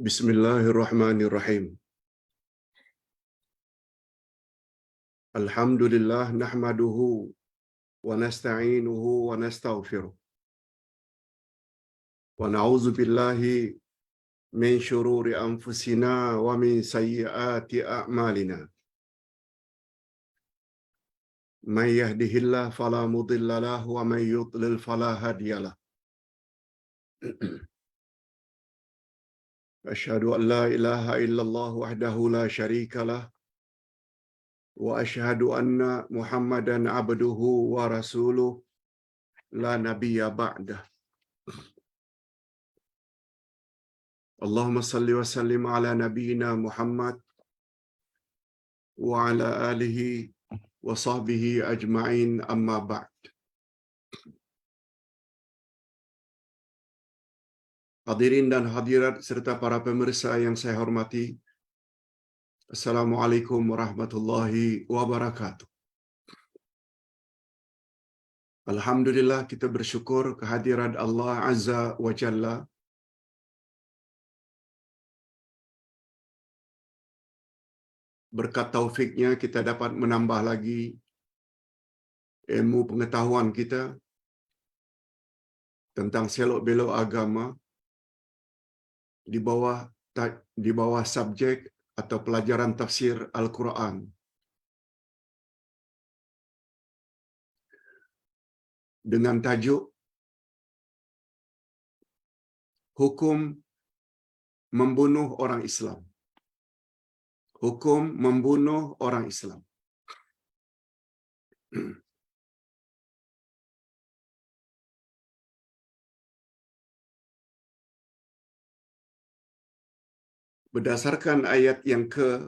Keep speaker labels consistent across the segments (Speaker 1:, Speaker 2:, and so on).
Speaker 1: Bismillahirrahmanirrahim. Alhamdulillah nahmaduhu wa nasta'inuhu wa nastaghfiruh. Wa na'udzu billahi min shururi anfusina wa min sayyiati a'malina. May yahdihillahu fala mudilla lahu wa may yudlil fala hadiyalah. Asyhadu an la ilaha illallah wahdahu la syarika lah wa asyhadu anna Muhammadan abduhu wa rasuluh la nabiyya ba'dah. Allahumma salli wa sallim ala nabiyyina Muhammad wa ala alihi wa sahbihi ajma'in amma ba'd. Hadirin dan hadirat serta para pemirsa yang saya hormati, Assalamualaikum warahmatullahi wabarakatuh. Alhamdulillah, kita bersyukur kehadiran Allah Azza wa Jalla. Berkat taufiknya kita dapat menambah lagi ilmu pengetahuan kita tentang selok-belok agama di bawah subjek atau pelajaran tafsir Al-Quran. Dengan tajuk Hukum Membunuh Orang Islam. Hukum membunuh orang Islam. Berdasarkan ayat yang ke-92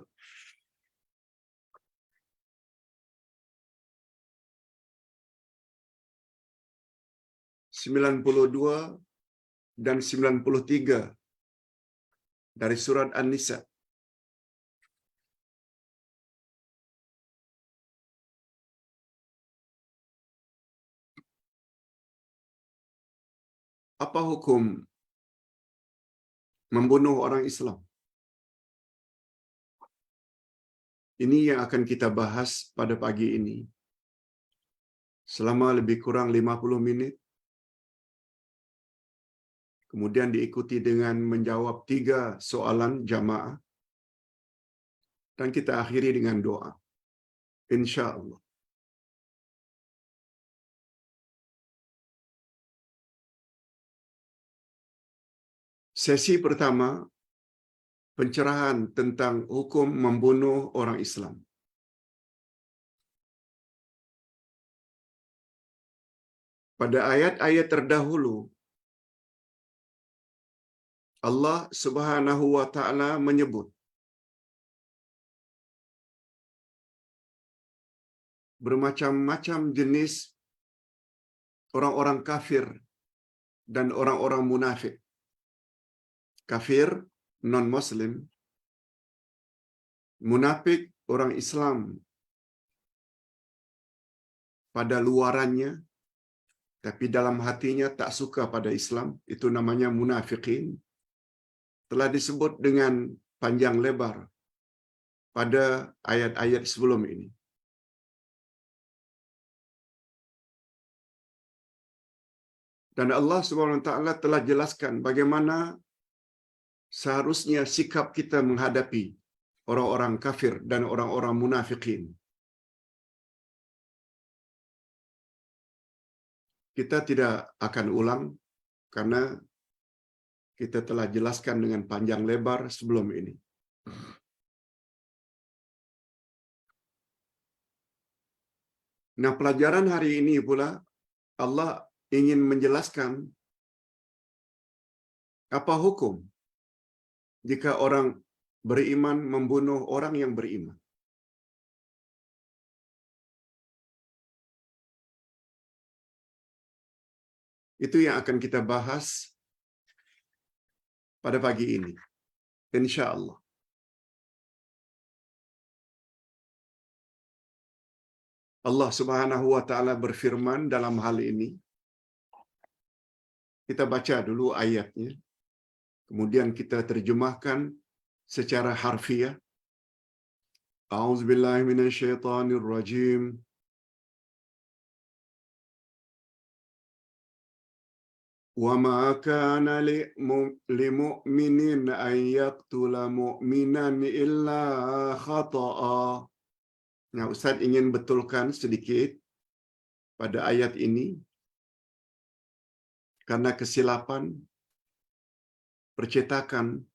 Speaker 1: dan 93 dari surat An-Nisa. Apa hukum membunuh orang Islam? Ini yang akan kita bahas pada pagi ini. Selama lebih kurang 50 minit. Kemudian diikuti dengan menjawab 3 soalan jamaah. Dan kita akhiri dengan doa. InsyaAllah. Sesi pertama, pencerahan tentang hukum membunuh orang Islam. Pada ayat-ayat terdahulu, Allah Subhanahu wa Ta'ala menyebut bermacam-macam jenis orang-orang kafir dan orang-orang munafik. Kafir, non-Muslim, munafik, orang Islam pada luarannya, tapi dalam hatinya tak suka pada Islam, itu namanya munafikin. Telah disebut dengan panjang lebar pada ayat-ayat sebelum ini. Dan Allah SWT telah jelaskan bagaimana seharusnya sikap kita menghadapi orang-orang kafir dan orang-orang munafikin. Kita tidak akan ulang karena kita telah jelaskan dengan panjang lebar sebelum ini. Nah, pelajaran hari ini pula Allah ingin menjelaskan apa hukum jika orang beriman membunuh orang yang beriman. Itu yang akan kita bahas pada pagi ini, InsyaAllah. Allah Subhanahu wa Ta'ala berfirman dalam hal ini. Kita baca dulu ayatnya. Kemudian kita terjemahkan secara harfiah. A'udzubillahi minasyaitonirrajim. Wa ma kana limu'minin an yaqtula mu'minan illa khata'a. Nah, Ustaz ingin betulkan sedikit pada ayat ini karena kesilapan percetakan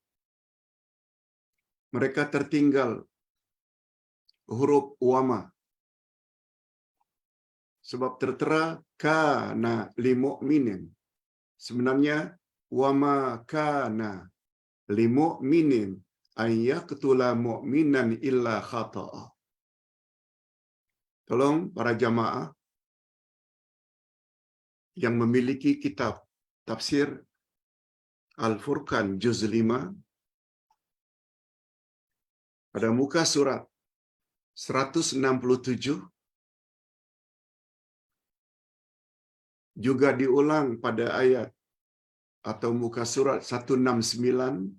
Speaker 1: mereka tertinggal huruf wama. Sebab tertera kana limu'minin. Sebenarnya wama kana limu'minin an yaqtula mu'minan illa khata'a. Tolong para jamaah yang memiliki kitab tafsir Al-Furqan juz 5 pada muka surat 167 juga diulang pada ayat atau muka surat 169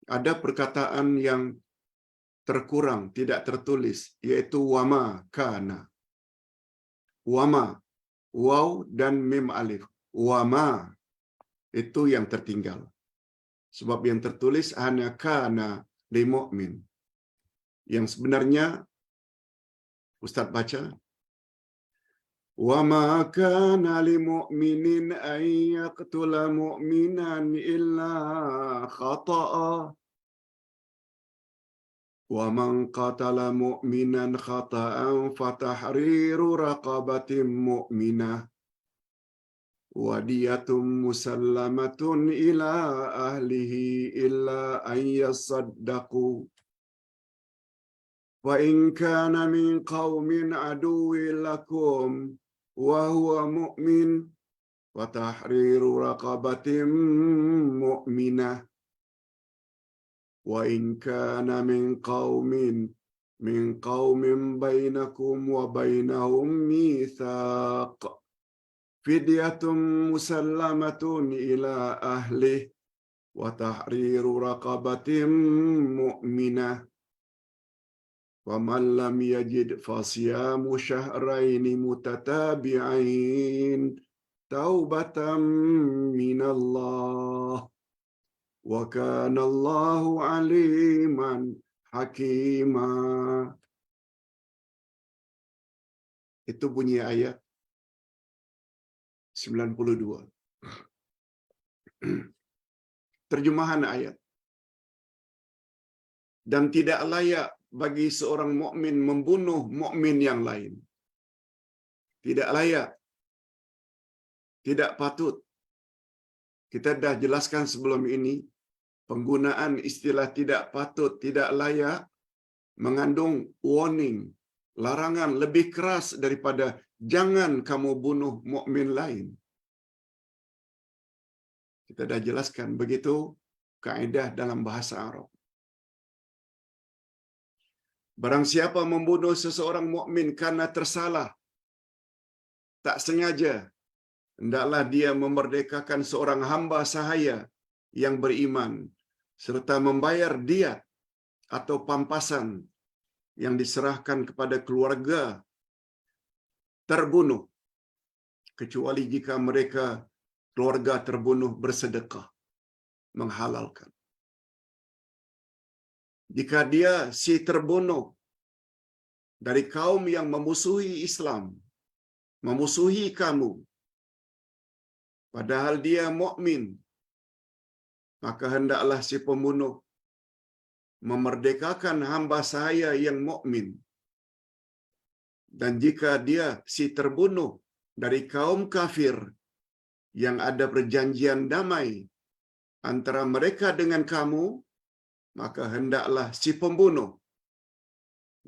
Speaker 1: ada perkataan yang terkurang, tidak tertulis, yaitu wama kana. Wama, waw dan mim alif. Wama itu yang tertinggal. Sebab yang tertulis hanya kana li mu'min. Yang sebenarnya Ustaz baca, wama kana li mu'minin an yaqtula mu'minan illa khata'a. Wa man qatala mu'minan khata'an fatahriru raqabatin mu'minah wa diyatum musallamatun ila ahlihi illa an yasaddaqu wa in kana min qaumin aduwwin lakum wa huwa mu'min fatahriru raqabatin mu'minah wa in kana min qaumin bainakum wa bainahum mitsaq fidyatun musallamatun ila ahlih wa tahriru raqabatin mu'minah wa man lam yajid fasiyamu syahraini mutatabi'ain taubatan minallah wa kana Allahu aliman hakima. Itu bunyi ayat 92. Terjemahan ayat. Dan tidak layak bagi seorang mukmin membunuh mukmin yang lain. Tidak layak. Tidak patut. Kita dah jelaskan sebelum ini, penggunaan istilah tidak patut, tidak layak mengandung warning, larangan lebih keras daripada jangan kamu bunuh mukmin lain. Kita dah jelaskan begitu kaedah dalam bahasa Arab. Barang siapa membunuh seseorang mukmin karena tersalah, tak sengaja, hendaklah dia memerdekakan seorang hamba sahaya yang beriman serta membayar diat atau pampasan yang diserahkan kepada keluarga terbunuh, kecuali jika mereka keluarga terbunuh bersedekah menghalalkan. Jika dia si terbunuh dari kaum yang memusuhi Islam, memusuhi kamu, padahal dia mukmin, maka hendaklah si pembunuh memerdekakan hamba sahaya yang mukmin. Dan jika dia si terbunuh dari kaum kafir yang ada perjanjian damai antara mereka dengan kamu, maka hendaklah si pembunuh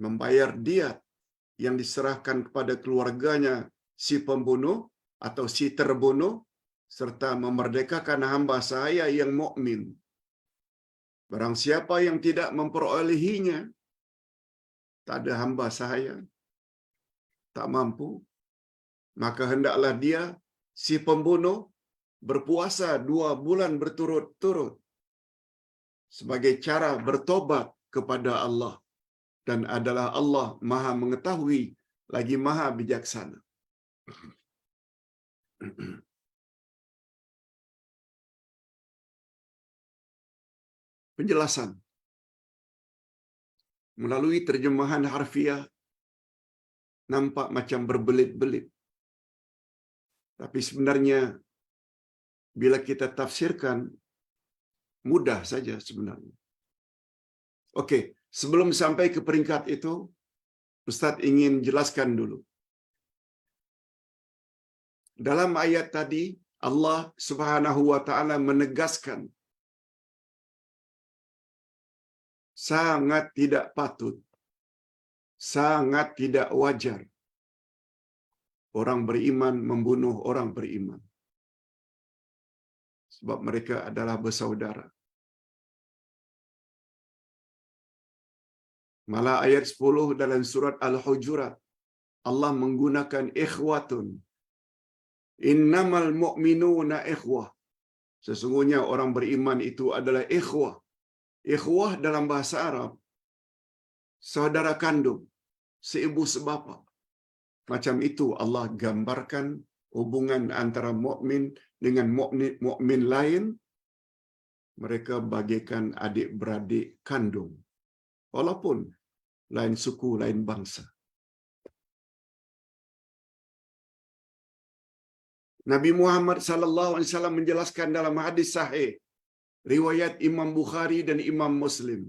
Speaker 1: membayar diat yang diserahkan kepada keluarganya si pembunuh atau si terbunuh serta memerdekakan hamba sahaya yang mukmin. Barang siapa yang tidak memperolehinya, tak ada hamba sahaya, tak mampu, maka hendaklah dia si pembunuh berpuasa 2 bulan berturut-turut sebagai cara bertobat kepada Allah, dan adalah Allah Maha mengetahui lagi Maha bijaksana. Penjelasan melalui terjemahan harfiah nampak macam berbelit-belit, tapi sebenarnya bila kita tafsirkan mudah saja sebenarnya. Okey, sebelum sampai ke peringkat itu, Ustaz ingin jelaskan dulu. Dalam ayat tadi, Allah Subhanahu wa taala menegaskan sangat tidak patut, sangat tidak wajar orang beriman membunuh orang beriman, sebab mereka adalah bersaudara. Malah ayat 10 dalam surat Al-Hujurat, Allah menggunakan ikhwatun. Innamal mu'minuna ikhwah. Sesungguhnya orang beriman itu adalah ikhwah. Ikhwah dalam bahasa Arab, saudara kandung, seibu sebapa. Macam itu Allah gambarkan hubungan antara mukmin dengan mukmin lain. Mereka bagaikan adik-beradik kandung, walaupun lain suku, lain bangsa. Nabi Muhammad sallallahu alaihi wasallam menjelaskan dalam hadis sahih riwayat Imam Bukhari dan Imam Muslim.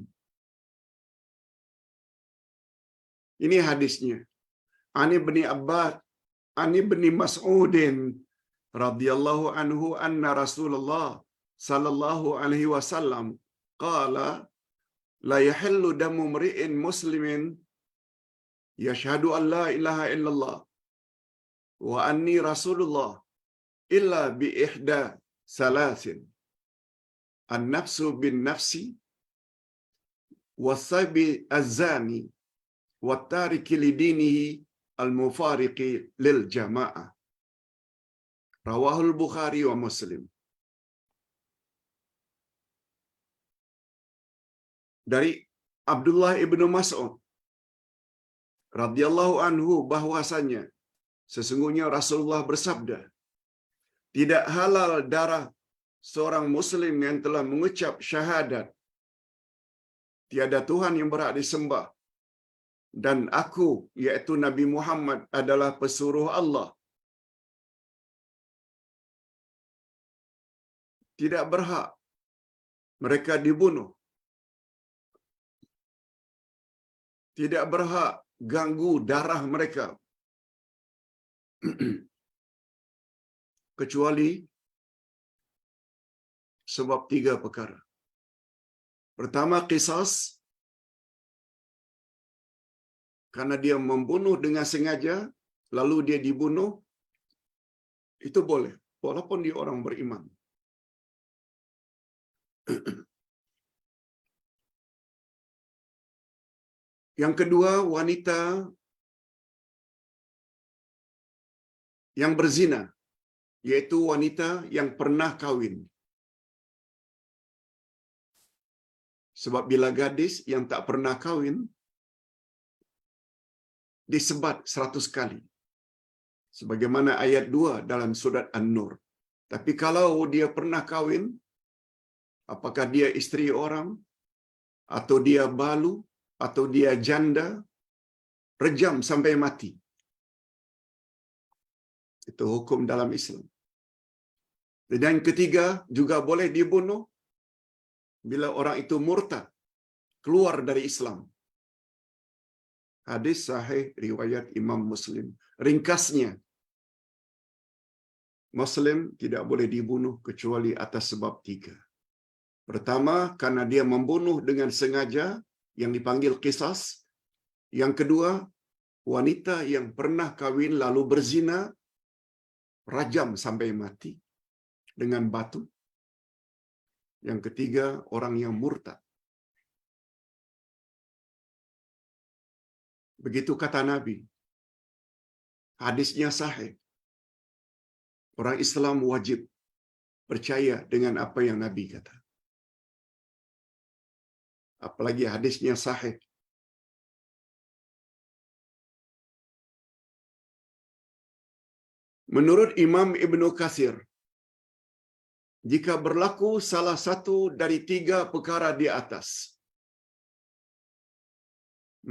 Speaker 1: Ini hadisnya. Ani bin Abbas, Ani bin Mas'udin radhiyallahu anhu anna Rasulullah sallallahu alaihi wasallam qala la yahillu damu mri'in muslimin yashhadu an la ilaha illallah wa anni Rasulullah illa bi ihda salasin an-nafsu bin nafsi was-sabi az-zani wat-tariki lidinihi al-mufariqi lil jamaah. Rawahul Bukhari wa Muslim. Dari Abdullah ibnu Mas'ud radhiyallahu anhu bahwasanya sesungguhnya Rasulullah bersabda, tidak halal darah seorang muslim yang telah mengucap syahadat tiada Tuhan yang berhak disembah dan aku, yaitu Nabi Muhammad, adalah pesuruh Allah. Tidak berhak mereka dibunuh. Tidak berhak ganggu darah mereka. Kecuali sebab 3 perkara. Pertama, qisas, karena dia membunuh dengan sengaja, lalu dia dibunuh, itu boleh, walaupun dia orang beriman. Yang kedua, wanita yang berzina, yaitu wanita yang pernah kawin. Sebab bila gadis yang tak pernah kawin disebat 100 kali. Sebagaimana ayat 2 dalam surat An-Nur. Tapi kalau dia pernah kawin, apakah dia isteri orang, atau dia balu, atau dia janda, rejam sampai mati. Itu hukum dalam Islam. Dan yang ketiga, juga boleh dibunuh bila orang itu murtad, keluar dari Islam. Hadis sahih riwayat Imam Muslim. Ringkasnya, Muslim tidak boleh dibunuh kecuali atas sebab 3. Pertama, karena dia membunuh dengan sengaja, yang dipanggil qisas. Yang kedua, wanita yang pernah kawin lalu berzina, rajam sampai mati dengan batu. Yang ketiga, orang yang murtad. Begitu kata Nabi. Hadisnya sahih. Orang Islam wajib percaya dengan apa yang Nabi kata. Apalagi hadisnya sahih. Menurut Imam Ibnu Katsir, jika berlaku salah satu dari 3 perkara di atas,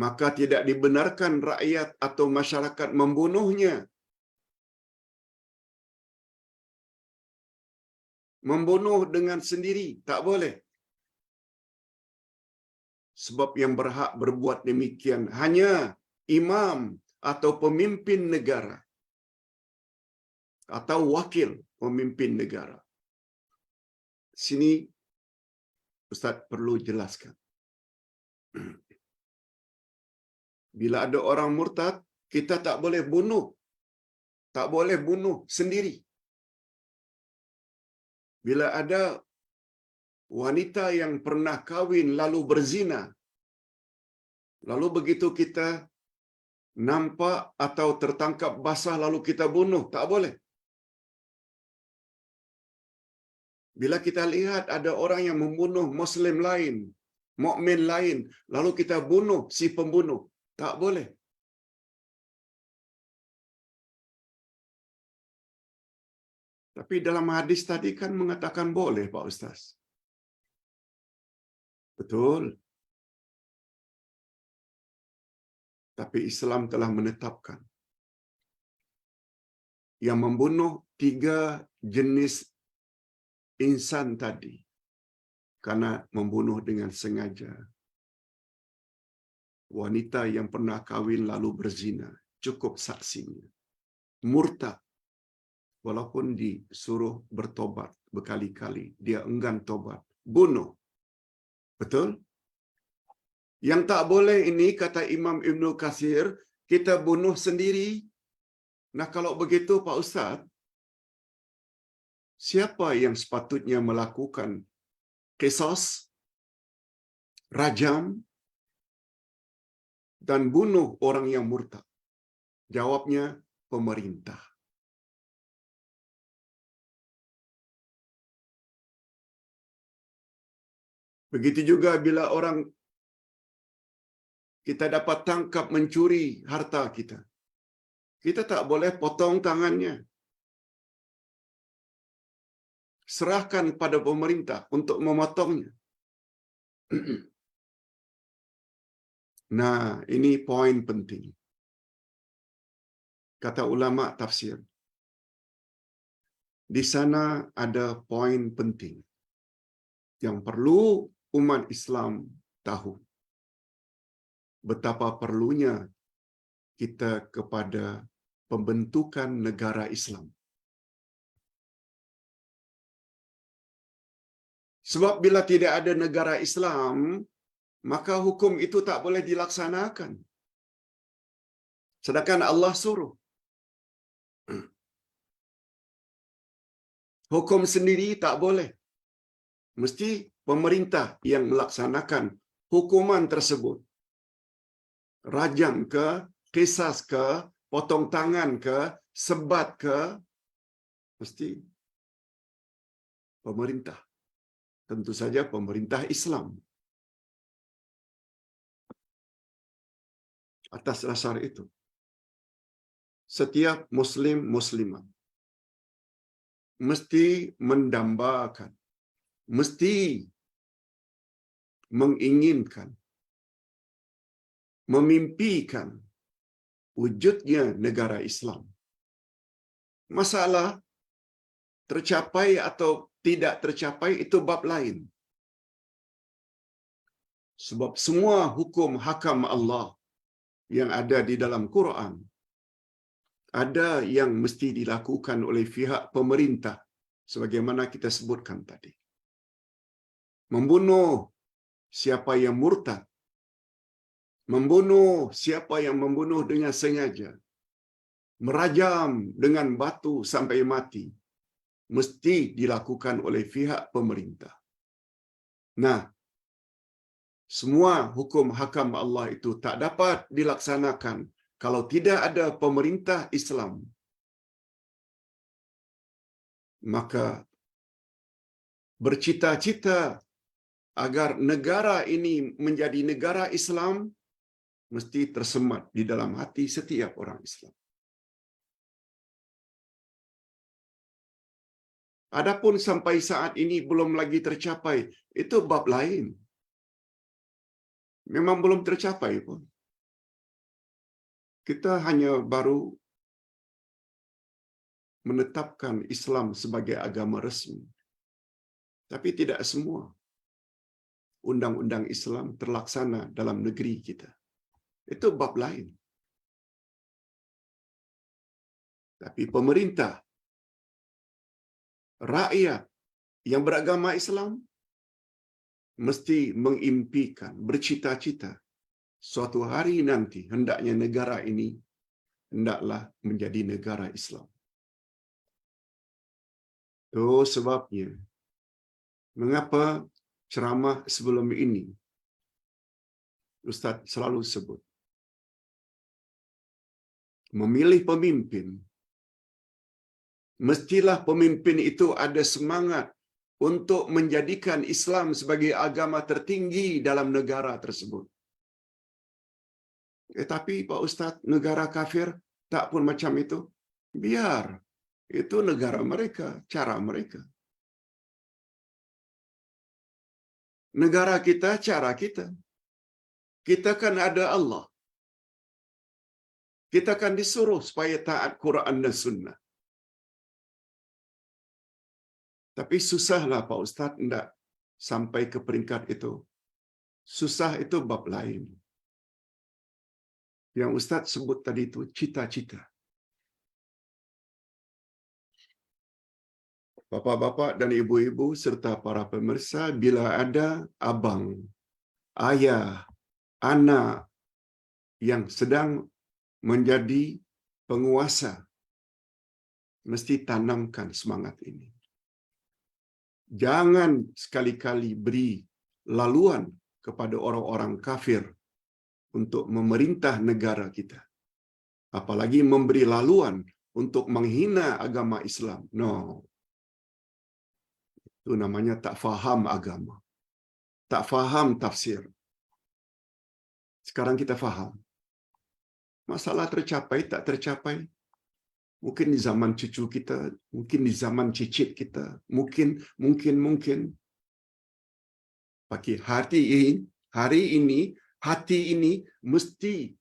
Speaker 1: maka tidak dibenarkan rakyat atau masyarakat membunuhnya. Membunuh dengan sendiri, tak boleh. Sebab yang berhak berbuat demikian hanya imam atau pemimpin negara atau wakil pemimpin negara. Sini Ustaz perlu jelaskan. Bila ada orang murtad, kita tak boleh bunuh. Tak boleh bunuh sendiri. Bila ada wanita yang pernah kahwin lalu berzina, lalu begitu kita nampak atau tertangkap basah lalu kita bunuh, tak boleh. Bila kita lihat ada orang yang membunuh Muslim lain, mukmin lain, lalu kita bunuh si pembunuh, tak boleh. Tapi dalam hadis tadi kan mengatakan boleh, Pak Ustaz. Betul. Tapi Islam telah menetapkan yang membunuh 3 jenis insan tadi karena membunuh dengan sengaja. Wanita yang pernah kahwin lalu berzina, cukup saksinya. Murtad, walaupun disuruh bertobat berkali-kali, dia enggan tobat. Bunuh. Betul? Yang tak boleh ini, kata Imam Ibnu Katsir, kita bunuh sendiri. Nah, kalau begitu Pak Ustaz, siapa yang sepatutnya melakukan qisas, rajam, dan bunuh orang yang murtad? Jawabnya, pemerintah. Begitu juga bila orang kita dapat tangkap mencuri harta kita. Kita tak boleh potong tangannya. Serahkan pada pemerintah untuk memotongnya. Nah, ini poin penting. Kata ulama tafsir. Di sana ada poin penting yang perlu umat Islam tahu. Betapa perlunya kita kepada pembentukan negara Islam. Sebab bila tidak ada negara Islam, maka hukum itu tak boleh dilaksanakan. Sedangkan Allah suruh. Hukum sendiri tak boleh. Mesti pemerintah yang melaksanakan hukuman tersebut. Rajam ke, qisas ke, potong tangan ke, sebat ke, mesti pemerintah. Tentu saja pemerintah Islam. Atas dasar itu, setiap muslim-muslimah mesti mendambakan, mesti menginginkan, memimpikan wujudnya negara Islam. Masalah tercapai atau tidak tercapai itu bab lain. Sebab semua hukum hakam Allah yang ada di dalam Quran, ada yang mesti dilakukan oleh pihak pemerintah, sebagaimana kita sebutkan tadi. Membunuh siapa yang murtad, membunuh siapa yang membunuh dengan sengaja, merajam dengan batu sampai mati, mesti dilakukan oleh pihak pemerintah. Nah, semua hukum hakam Allah itu tak dapat dilaksanakan kalau tidak ada pemerintah Islam. maka bercita-cita agar negara ini menjadi negara Islam mesti tersemat di dalam hati setiap orang Islam. Adapun sampai saat ini belum lagi tercapai, itu bab lain. Memang belum tercapai pun. Kita hanya baru menetapkan Islam sebagai agama resmi. Tapi tidak semua undang-undang Islam terlaksana dalam negeri kita. Itu bab lain. Tapi pemerintah, rakyat yang beragama Islam mesti mengimpikan, bercita-cita suatu hari nanti hendaknya negara ini hendaklah menjadi negara Islam. Itu sebabnya mengapa ceramah sebelum ini Ustaz selalu sebut memilih pemimpin, mestilah pemimpin itu ada semangat untuk menjadikan Islam sebagai agama tertinggi dalam negara tersebut. Tapi Pak Ustaz, negara kafir tak pun macam itu. Biar, itu negara mereka, cara mereka. Negara kita, cara kita. Kita kan ada Allah. Kita kan disuruh supaya taat Quran dan Sunnah. Tapi susahlah Pak Ustaz tidak sampai ke peringkat itu. Susah itu bab lain. Yang Ustaz sebut tadi itu cita-cita. Bapak-bapak dan ibu-ibu serta para pemirsa, bila ada abang, ayah, anak yang sedang menjadi penguasa, mesti tanamkan semangat ini. Jangan sekali-kali beri laluan kepada orang-orang kafir untuk memerintah negara kita. Apalagi memberi laluan untuk menghina agama Islam. No. Itu namanya tak faham agama. Tak faham tafsir. Sekarang kita faham. Masalah tercapai, tak tercapai. Mungkin di zaman cucu kita, mungkin di zaman cicit kita, mungkin. Pakai hari ini, hati ini mesti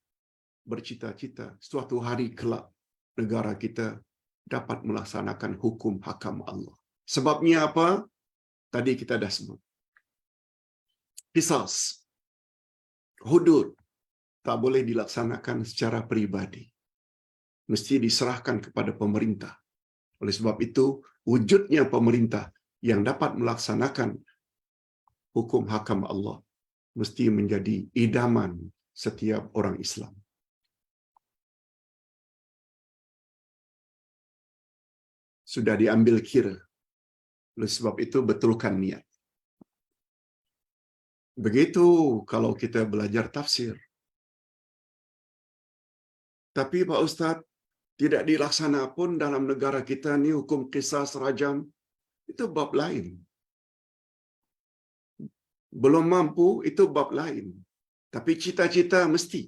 Speaker 1: bercita-cita suatu hari kelak negara kita dapat melaksanakan hukum hakam Allah. Sebabnya apa? Tadi kita dah sebut. Qisas, hudud, tak boleh dilaksanakan secara peribadi. Mesti diserahkan kepada pemerintah. Oleh sebab itu, wujudnya pemerintah yang dapat melaksanakan hukum hakam Allah mesti menjadi idaman setiap orang Islam. Sudah diambil kira. Oleh sebab itu, betulkan niat. Begitu kalau kita belajar tafsir. Tapi Pak Ustaz, tidak dilaksana pun dalam negara kita ni hukum qisas rajam. Itu bab lain. Belum mampu, itu bab lain. Tapi cita-cita mesti.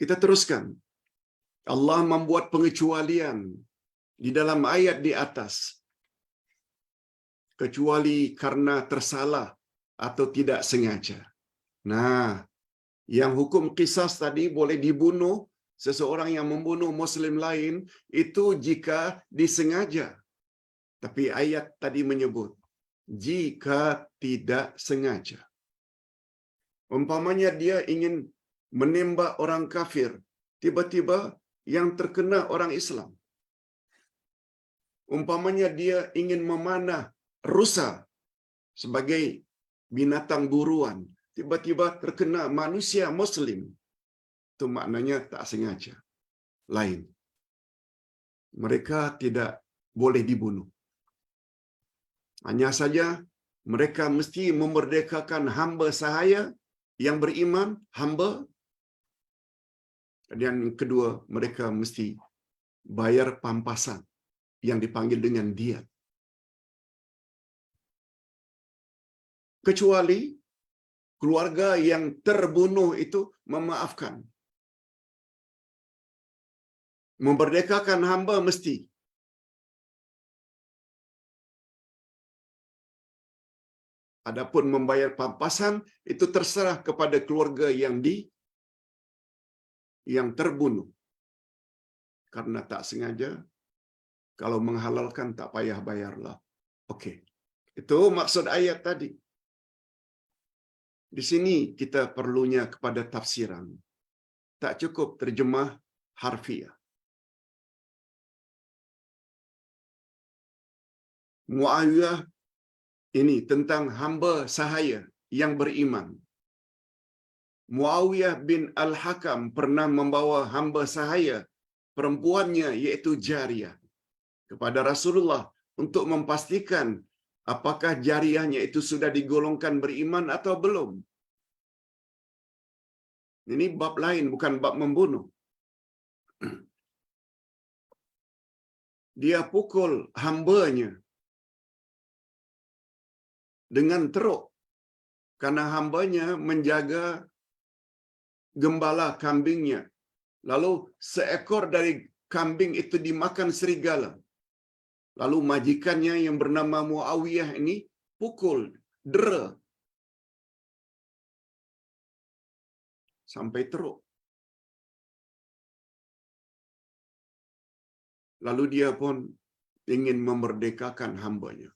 Speaker 1: Kita teruskan. Allah membuat pengecualian di dalam ayat di atas. Kecuali karena tersalah atau tidak sengaja. Nah, yang hukum qisas tadi boleh dibunuh seseorang yang membunuh Muslim lain itu jika disengaja. Tapi ayat tadi menyebut jika tidak sengaja. Umpamanya dia ingin menembak orang kafir, tiba-tiba yang terkena orang Islam. Umpamanya dia ingin memanah rusa sebagai binatang buruan, tiba-tiba terkena manusia Muslim. Itu maknanya tak sengaja. Lain. Mereka tidak boleh dibunuh. Hanya saja mereka mesti memerdekakan hamba sahaya yang beriman, hamba. Dan yang kedua, mereka mesti bayar pampasan yang dipanggil dengan diat. Kecuali keluarga yang terbunuh itu memaafkan. Memerdekakan hamba mesti. Adapun membayar pampasan itu terserah kepada keluarga yang terbunuh. Karena tak sengaja, kalau menghalalkan tak payah bayarlah. Okey. Itu maksud ayat tadi. Di sini kita perlunya kepada tafsiran. Tak cukup terjemah harfiah. Muawiyah ini tentang hamba sahaya yang beriman. Muawiyah bin Al-Hakam pernah membawa hamba sahaya perempuannya iaitu Jariyah kepada Rasulullah untuk memastikan apakah Jariyahnya itu sudah digolongkan beriman atau belum. Ini bab lain, bukan bab membunuh. Dia pukul hambanya dengan teruk karena hambanya menjaga gembala kambingnya. Lalu seekor dari kambing itu dimakan serigala. Lalu majikannya yang bernama Muawiyah ini pukul, dera sampai teruk. Lalu dia pun ingin memerdekakan hambanya.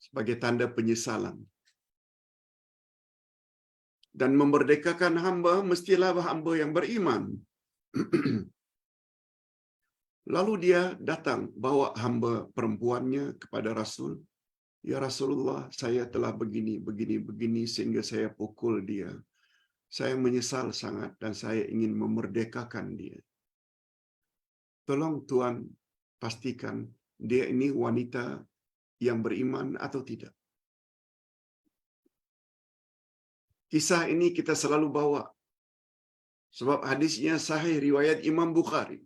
Speaker 1: Sebagai tanda penyesalan. Dan memerdekakan hamba mestilah hamba yang beriman. Lalu dia datang bawa hamba perempuannya kepada Rasul. Ya Rasulullah, saya telah begini sehingga saya pukul dia. Saya menyesal sangat dan saya ingin memerdekakan dia. Tolong Tuan pastikan dia ini wanita yang beriman atau tidak. Kisah ini kita selalu bawa. Sebab hadisnya sahih riwayat Imam Bukhari.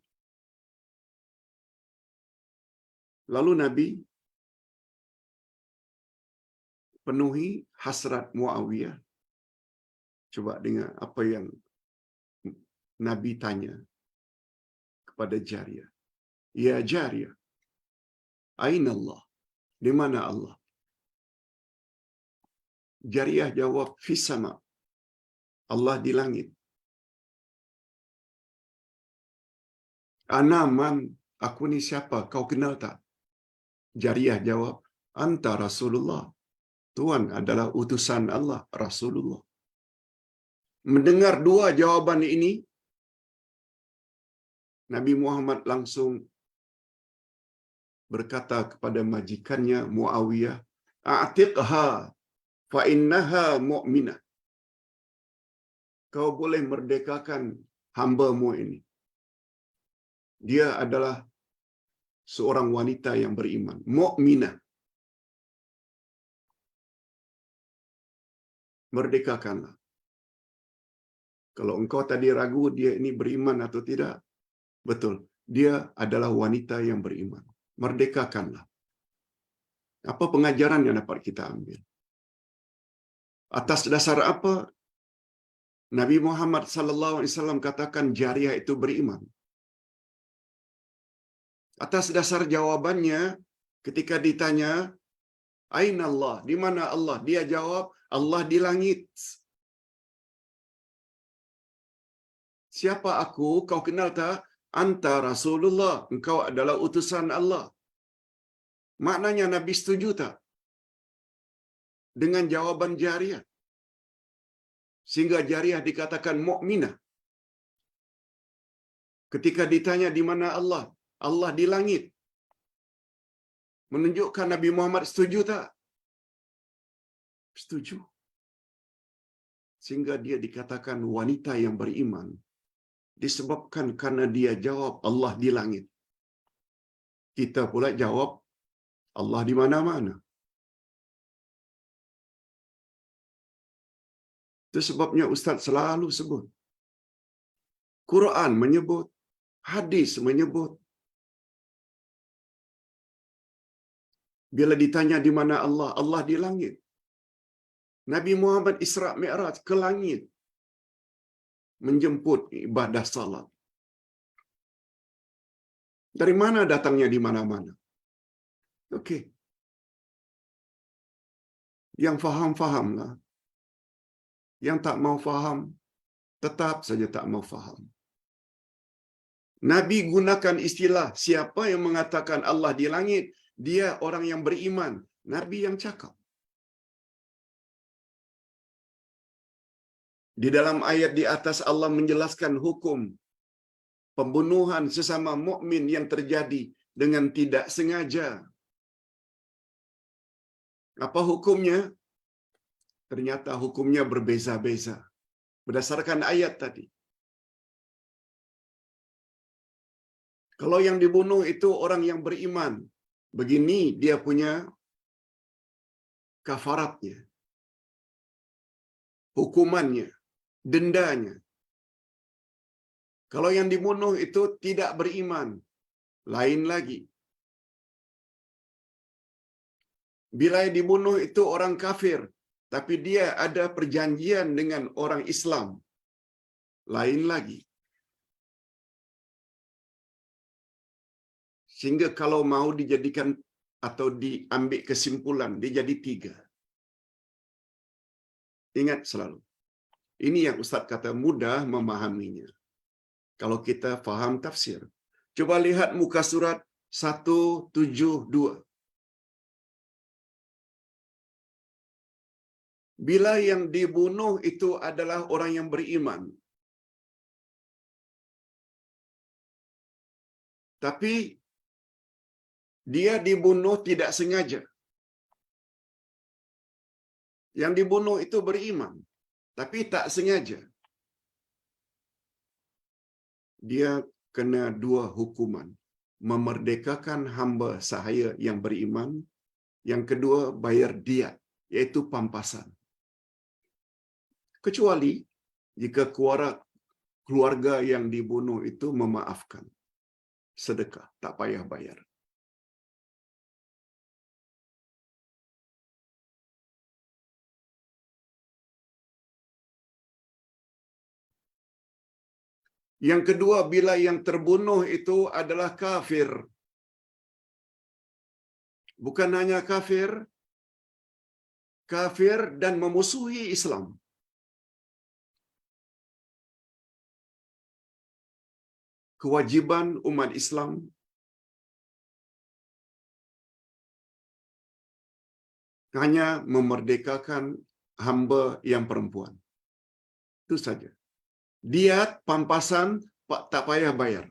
Speaker 1: Lalu Nabi penuhi hasrat Muawiyah. Coba dengar apa yang Nabi tanya kepada Jariyah. Ya Jariyah, aina Allah? Di mana Allah? Jariyah jawab, fis sama. Allah di langit. Ana man, aku ni siapa? Kau kenal tak? Jariyah jawab, anta Rasulullah. Tuhan adalah utusan Allah, Rasulullah. Mendengar dua jawaban ini, Nabi Muhammad langsung berkata kepada majikannya Muawiyah, a'tiqha fa innaha mu'minah. Kau boleh merdekakan hamba-Mu ini. Dia adalah seorang wanita yang beriman, mukminah. Merdekakanlah. Kalau engkau tadi ragu dia ini beriman atau tidak, betul, dia adalah wanita yang beriman. Merdekakanlah. Apa pengajaran yang dapat kita ambil? Atas dasar apa Nabi Muhammad sallallahu alaihi wasallam katakan Jariyah itu beriman? Atas dasar jawabannya ketika ditanya, aina Allah? Di mana Allah? Dia jawab, Allah di langit. Siapa aku? Kau kenal tak? Anta Rasulullah. Engkau adalah utusan Allah. Maknanya Nabi setuju tak dengan jawaban Jariyah? Sehingga Jariyah dikatakan mukminah. Ketika ditanya di mana Allah? Allah di langit. Menunjukkan Nabi Muhammad setuju tak? Setuju. Sehingga dia dikatakan wanita yang beriman. Disebabkan karena dia jawab Allah di langit. Kita pula jawab Allah di mana-mana. Itu sebabnya Ustaz selalu sebut. Quran menyebut, hadis menyebut. Bila ditanya di mana Allah, Allah di langit. Nabi Muhammad Isra Mi'raj ke langit menjemput ibadah salat. Dari mana datangnya di mana-mana? Okey. Yang faham-fahamlah. Yang tak mau faham, tetap saja tak mau faham. Nabi gunakan istilah, siapa yang mengatakan Allah di langit, dia orang yang beriman. Nabi yang cakap. Di dalam ayat di atas Allah menjelaskan hukum pembunuhan sesama mukmin yang terjadi dengan tidak sengaja. Apa hukumnya? Ternyata hukumnya berbeza-beza berdasarkan ayat tadi. Kalau yang dibunuh itu orang yang beriman, begini dia punya kafaratnya, hukumannya, dendanya. Kalau yang dibunuh itu tidak beriman, lain lagi. Bila yang dibunuh itu orang kafir, tapi dia ada perjanjian dengan orang Islam, lain lagi. Sehingga kalau mau dijadikan atau diambil kesimpulan, dia jadi 3. Ingat selalu. Ini yang Ustaz kata mudah memahaminya. Kalau kita faham tafsir. Coba lihat muka surat 172. Bila yang dibunuh itu adalah orang yang beriman. Tapi dia dibunuh tidak sengaja. Yang dibunuh itu beriman, tapi tak sengaja. Dia kena 2 hukuman. Memerdekakan hamba sahaya yang beriman. Yang kedua, bayar diat, iaitu pampasan. Kecuali jika keluarga yang dibunuh itu memaafkan. Sedekah, tak payah bayar. Yang kedua, bila yang terbunuh itu adalah kafir. Bukan hanya kafir, kafir dan memusuhi Islam. Kewajiban umat Islam hanya memerdekakan hamba yang perempuan. Itu saja. Diat, pampasan, tak payah bayar.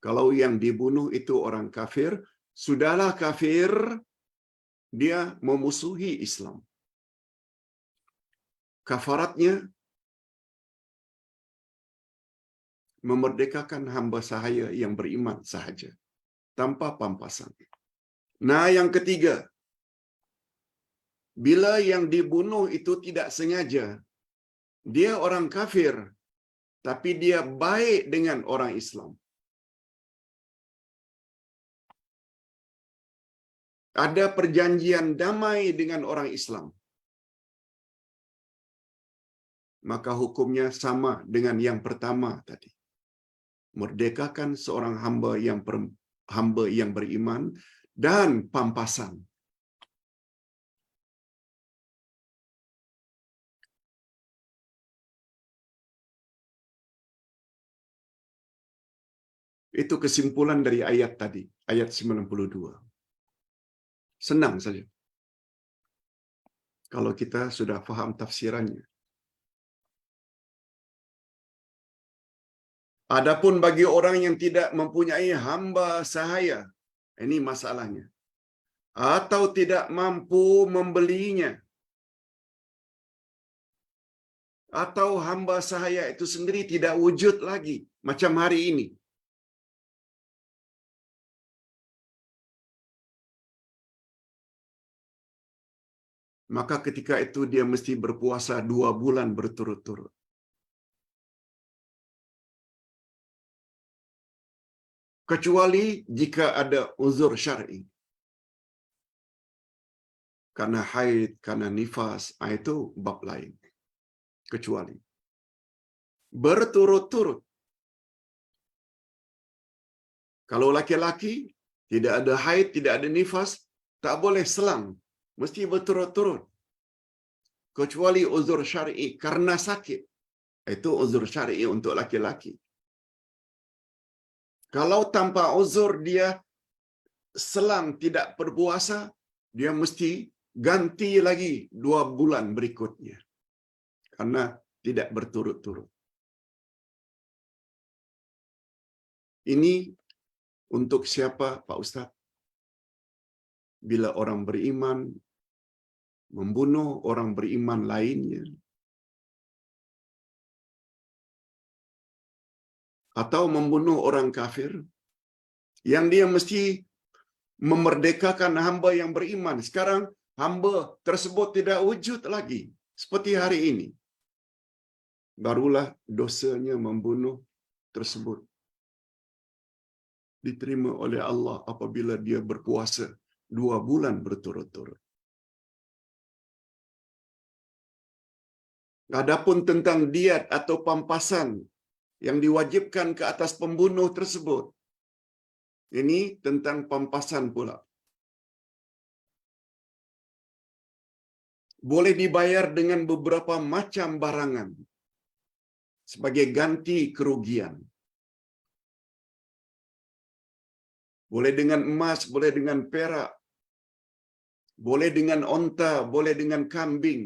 Speaker 1: Kalau yang dibunuh itu orang kafir, sudahlah kafir, dia memusuhi Islam. Kafaratnya memerdekakan hamba sahaya yang beriman sahaja, tanpa pampasan. Nah, yang ketiga, bila yang dibunuh itu tidak sengaja, dia orang kafir, tapi dia baik dengan orang Islam. Ada perjanjian damai dengan orang Islam. Maka hukumnya sama dengan yang pertama tadi. Merdekakan seorang hamba yang beriman dan pampasan. Itu kesimpulan dari ayat tadi, ayat 92. Senang saja. Kalau kita sudah faham tafsirannya. Adapun bagi orang yang tidak mempunyai hamba sahaya, ini masalahnya. Atau tidak mampu membelinya. Atau hamba sahaya itu sendiri tidak wujud lagi macam hari ini. maka ketika itu dia mesti berpuasa 2 bulan berturut-turut. Kecuali jika ada uzur syar'i. Karena haid, karena nifas, itu bab lain. Kecuali berturut-turut. Kalau laki-laki tidak ada haid, tidak ada nifas, tak boleh selang. Mesti berturut-turut. Kecuali uzur syar'i karena sakit. Itu uzur syar'i untuk laki-laki. Kalau tanpa uzur dia selang tidak berpuasa, dia mesti ganti lagi 2 bulan berikutnya. Karena tidak berturut-turut. Ini untuk siapa, Pak Ustaz? Bila orang beriman membunuh orang beriman lainnya, atau membunuh orang kafir, yang dia mesti memerdekakan hamba yang beriman. Sekarang hamba tersebut tidak wujud lagi seperti hari ini. Barulah dosanya membunuh tersebut diterima oleh Allah apabila dia berpuasa 2 bulan berturut-turut. Adapun tentang diat atau pampasan yang diwajibkan ke atas pembunuh tersebut, ini tentang pampasan pula. Boleh dibayar dengan beberapa macam barangan sebagai ganti kerugian. Boleh dengan emas, boleh dengan perak, boleh dengan onta, boleh dengan kambing,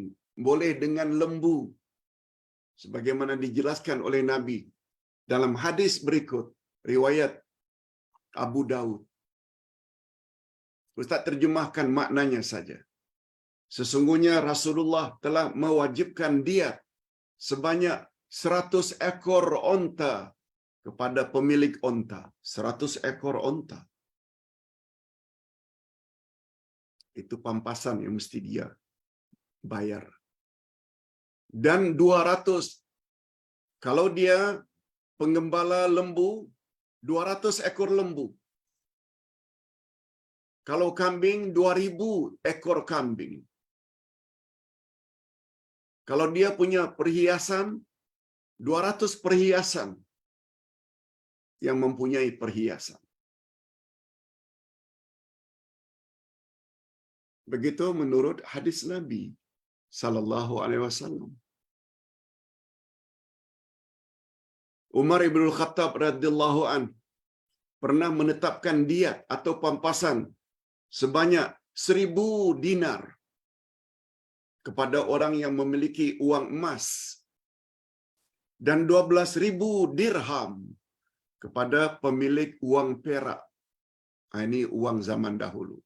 Speaker 1: boleh dengan lembu. Sebagaimana dijelaskan oleh Nabi dalam hadis berikut, riwayat Abu Daud. Ustaz terjemahkan maknanya saja. Sesungguhnya Rasulullah telah mewajibkan diat sebanyak 100 ekor onta kepada pemilik onta. 100 ekor onta. Itu pampasan yang mesti dia bayar. Dan 200, kalau dia penggembala lembu, 200 ekor lembu. Kalau kambing, 2000 ekor kambing. Kalau dia punya perhiasan, 200 perhiasan yang mempunyai perhiasan. Begitu menurut hadis Nabi sallallahu alaihi wasallam. Umar ibn Khattab radhiyallahu an pernah menetapkan diat atau pampasan sebanyak 1000 dinar kepada orang yang memiliki uang emas dan 12.000 dirham kepada pemilik uang perak. Ini uang zaman dahulu.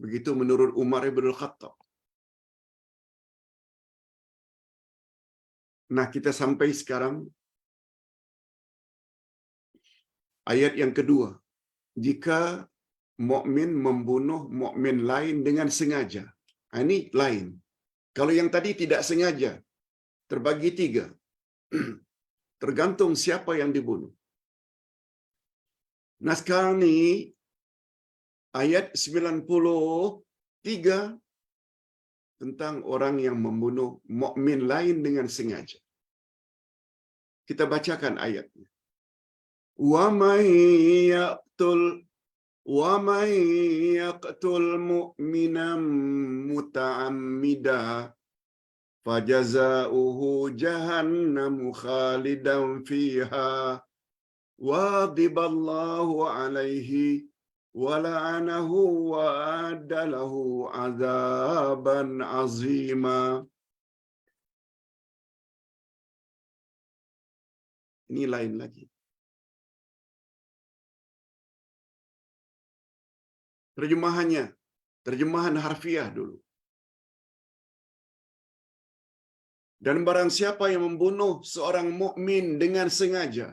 Speaker 1: Begitu menurut Umar ibn Khattab. Nah, kita sampai sekarang ayat yang kedua. Jika mukmin membunuh mukmin lain dengan sengaja. Ini lain. Kalau yang tadi tidak sengaja, terbagi 3. Tergantung siapa yang dibunuh. Nah, sekarang ini ayat 93 tentang orang yang membunuh mukmin lain dengan sengaja. Kita bacakan ayatnya. Wa may yaqtul mu'minan muta'ammida fajazaohu jahannam khalidan fiha wa ghadiballahu alaihi wa la'anahu wa adalahu azaban azima. Ini lain lagi. Terjemahannya, terjemahan harfiah dulu. Dan barang siapa yang membunuh seorang mukmin dengan sengaja.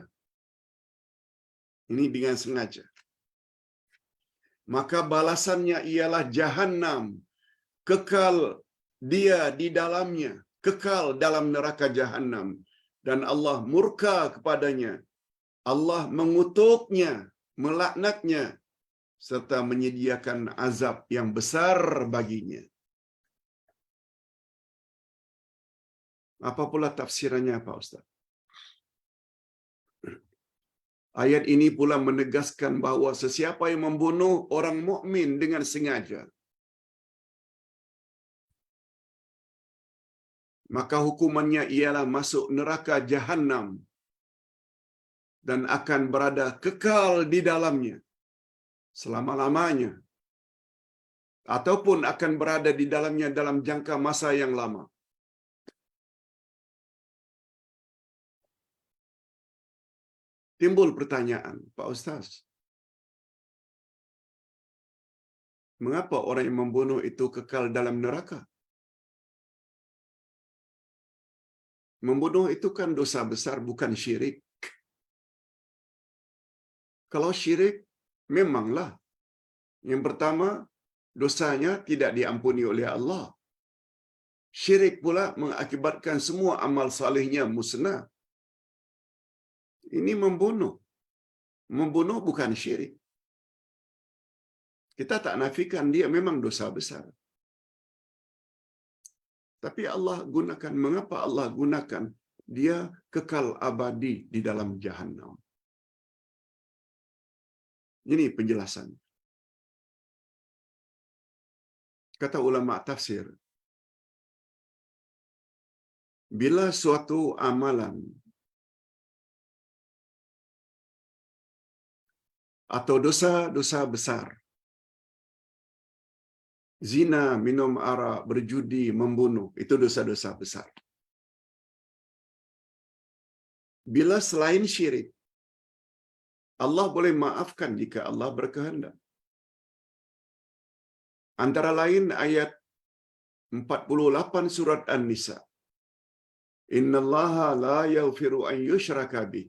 Speaker 1: Ini dengan sengaja. maka balasannya ialah Jahannam, kekal dia di dalamnya, kekal dalam neraka Jahannam, dan Allah murka kepadanya. Allah mengutuknya, melaknatnya, serta menyediakan azab yang besar baginya. Apa pula tafsirannya, Pak Ustaz? Ayat ini pula menegaskan bahawa sesiapa yang membunuh orang mukmin dengan sengaja, maka hukumannya ialah masuk neraka Jahannam dan akan berada kekal di dalamnya selama-lamanya, ataupun akan berada di dalamnya dalam jangka masa yang lama. Timbul pertanyaan, Pak Ustaz, mengapa orang yang membunuh itu kekal dalam neraka? Membunuh itu kan dosa besar, bukan syirik. Kalau syirik, memanglah. Yang pertama, dosanya tidak diampuni oleh Allah. Syirik pula mengakibatkan semua amal salihnya musnah. Ini membunuh. Membunuh bukan syirik. Kita tak nafikan dia memang dosa besar. Tapi Allah gunakan, mengapa Allah gunakan dia kekal abadi di dalam Jahannam? Ini penjelasan. Kata ulama tafsir, bila suatu amalan atau dosa-dosa besar, zina, minum arak, berjudi, membunuh, itu dosa-dosa besar. Bila selain syirik, Allah boleh maafkan jika Allah berkehendak. Antara lain ayat 48 surat An-Nisa. Innallaha la yaghfiru an yushraka bih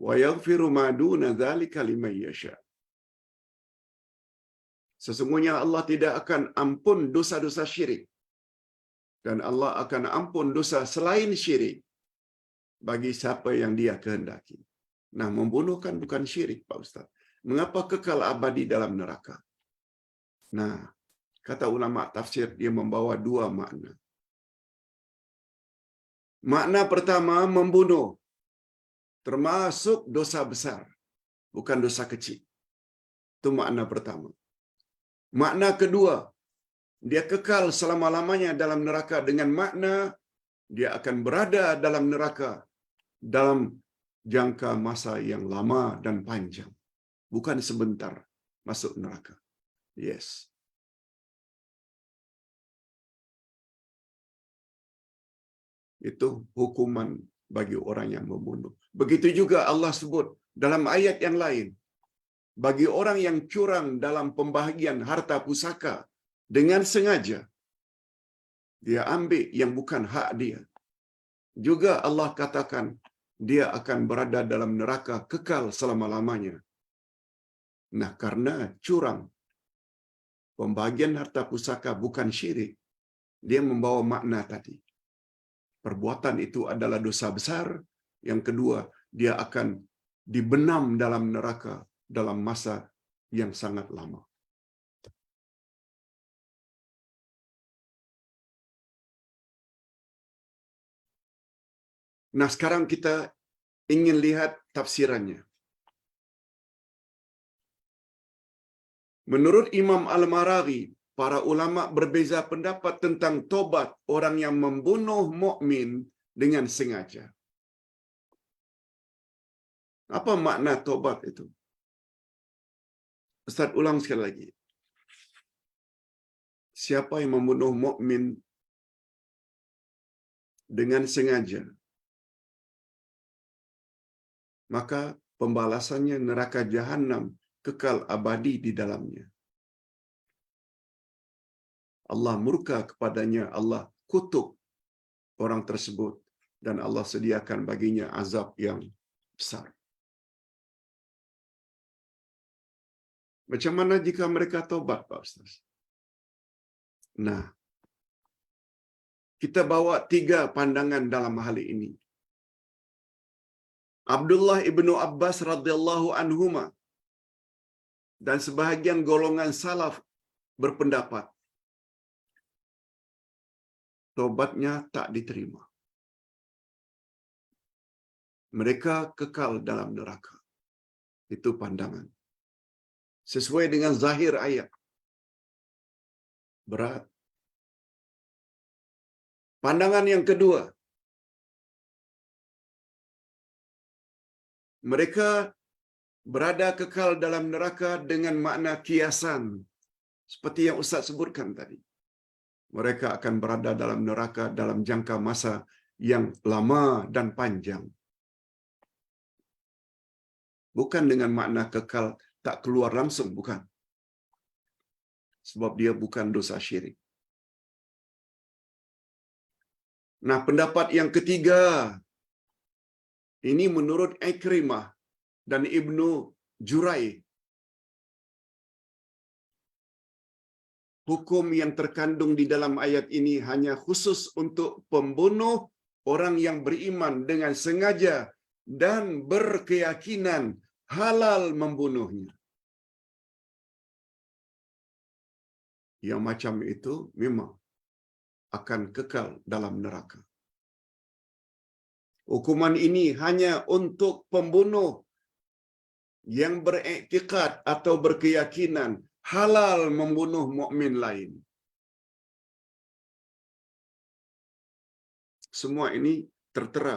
Speaker 1: wa yaghfiru ma duna dzalika liman yasha. Sesungguhnya Allah tidak akan ampun dosa-dosa syirik, dan Allah akan ampun dosa selain syirik bagi siapa yang Dia kehendaki. Nah, membunuh kan bukan syirik, Pak Ustaz. Mengapa kekal abadi dalam neraka? Nah, kata ulama tafsir, dia membawa dua makna. Makna pertama, membunuh termasuk dosa besar, bukan dosa kecil. Itu makna pertama. Makna kedua, dia kekal selama-lamanya dalam neraka dengan makna dia akan berada dalam neraka dalam jangka masa yang lama dan panjang. Bukan sebentar masuk neraka. Yes. Itu hukuman bagi orang yang membunuh. Begitu juga Allah sebut dalam ayat yang lain, bagi orang yang curang dalam pembahagian harta pusaka dengan sengaja, dia ambil yang bukan hak dia, juga Allah katakan dia akan berada dalam neraka kekal selama-lamanya. Nah, karena curang, pembahagian harta pusaka bukan syirik, dia membawa makna tadi. Perbuatan itu adalah dosa besar. Yang kedua, dia akan dibenam dalam neraka dalam masa yang sangat lama. Nah, sekarang kita ingin lihat tafsirannya. Menurut Imam Al-Maraghi, para ulama berbeza pendapat tentang tobat orang yang membunuh mukmin dengan sengaja. Apa makna tobat itu? Ustaz ulang sekali lagi. Siapa yang membunuh mukmin dengan sengaja, maka pembalasannya neraka Jahannam, kekal abadi di dalamnya. Allah murka kepadanya, Allah kutuk orang tersebut, dan Allah sediakan baginya azab yang besar. Macam mana jika mereka tobat, Pak Ustaz? Nah, kita bawa 3 pandangan dalam hal ini. Abdullah ibnu Abbas radhiyallahu anhuma dan sebahagian golongan salaf berpendapat tobatnya tak diterima. Mereka kekal dalam neraka. Itu pandangan. Sesuai dengan zahir ayat. Berat. Pandangan yang kedua, mereka berada kekal dalam neraka dengan makna kiasan. Seperti yang Ustaz sebutkan tadi. Mereka akan berada dalam neraka dalam jangka masa yang lama dan panjang. Bukan dengan makna kekal tak keluar langsung, bukan. Sebab dia bukan dosa syirik. Nah, pendapat yang ketiga, ini menurut Ikrimah dan Ibnu Jurai. Hukum yang terkandung di dalam ayat ini hanya khusus untuk pembunuh orang yang beriman dengan sengaja dan berkeyakinan halal membunuhnya. Yang macam itu memang akan kekal dalam neraka. Hukuman ini hanya untuk pembunuh yang beriktikad atau berkeyakinan halal membunuh mukmin lain. Semua ini tertera